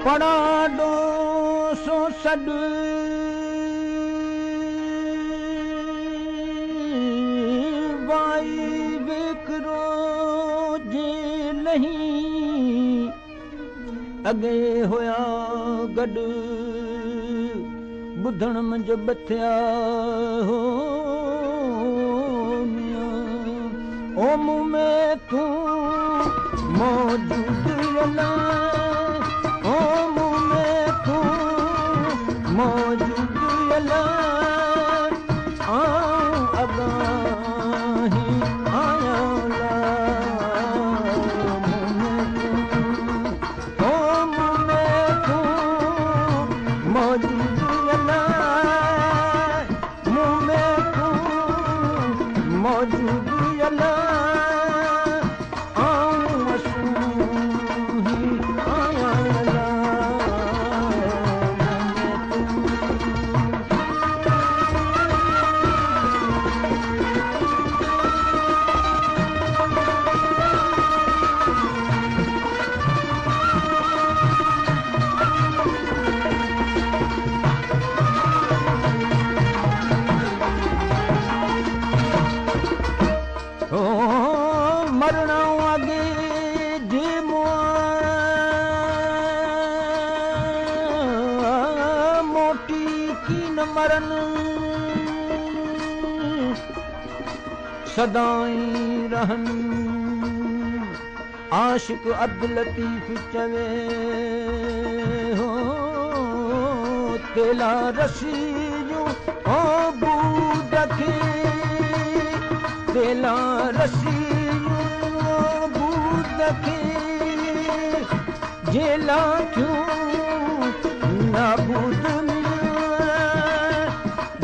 पढ़ाडो सो सड वाई विकरो जे नहीं अगे होया गड बुधण मंज बथिया हो ओ मुँह में तू मौजूद अला ओ मुँह में तू मौजूद अला अगाही आया ला ओ मुँह में तू मौजूद अला मुँह में तू मौजूद अला मरणा आगे जे मोटी की न मरन सदाई रहन आशिक अब्दुल लतीफ चवे हो तेला रसी जो ओ बूद खे तेला रसी जेला क्यों नाबूद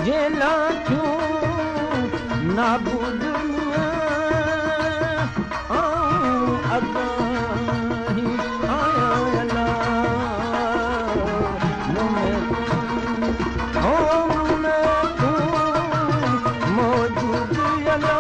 जेला क्यों नाबूद अगाही आया मौजूद अला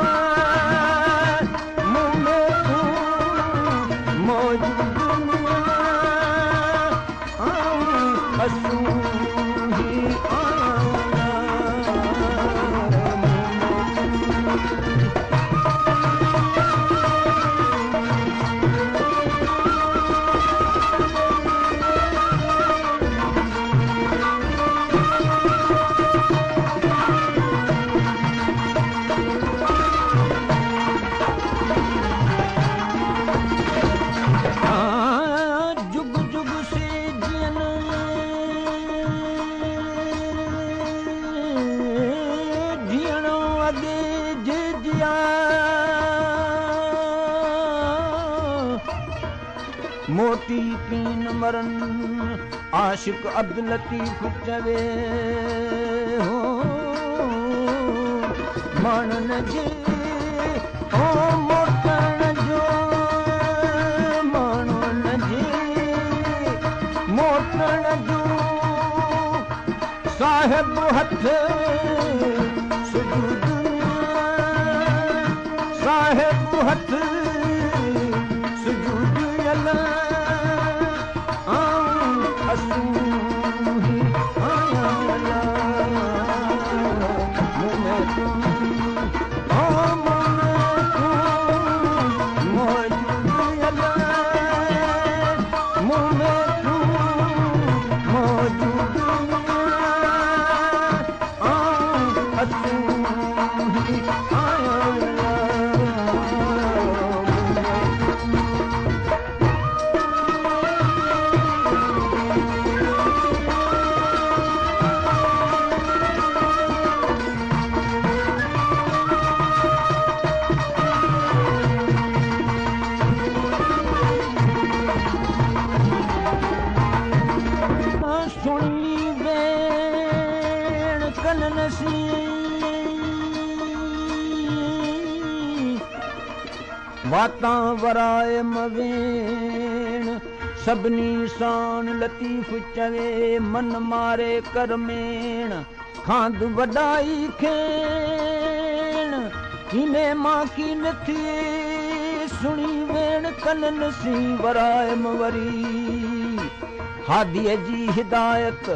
मोटी कीन मरन आशिक अब्दुल लतीफ चवे हो मानन जे ओ मोटन जो मानन जे मोटन जो साहिब हथ सुजूद साहिब हथ सुजूद अला वाता वराए मवेण सबनी शान लतीफ चवे मन मारे करमेण खांद वडाई खेण किने मां की नथी सुनी वेण कनन सी वराए मवरी हादीअ जी हिदायत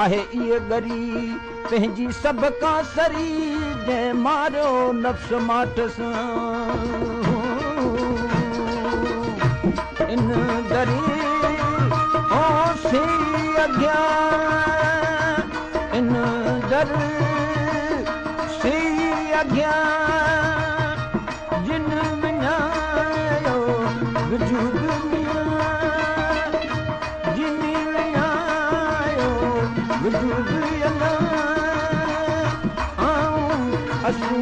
आहे इहे गरी पंहिंजी सभ खां सरी जंहिं मारियो नफ़्स माठ सां इन दरी होसी अॻियां इन दर सी अॻियां जिन विञायो वजूद जिन विञायो वजूद अलाह आऊं असू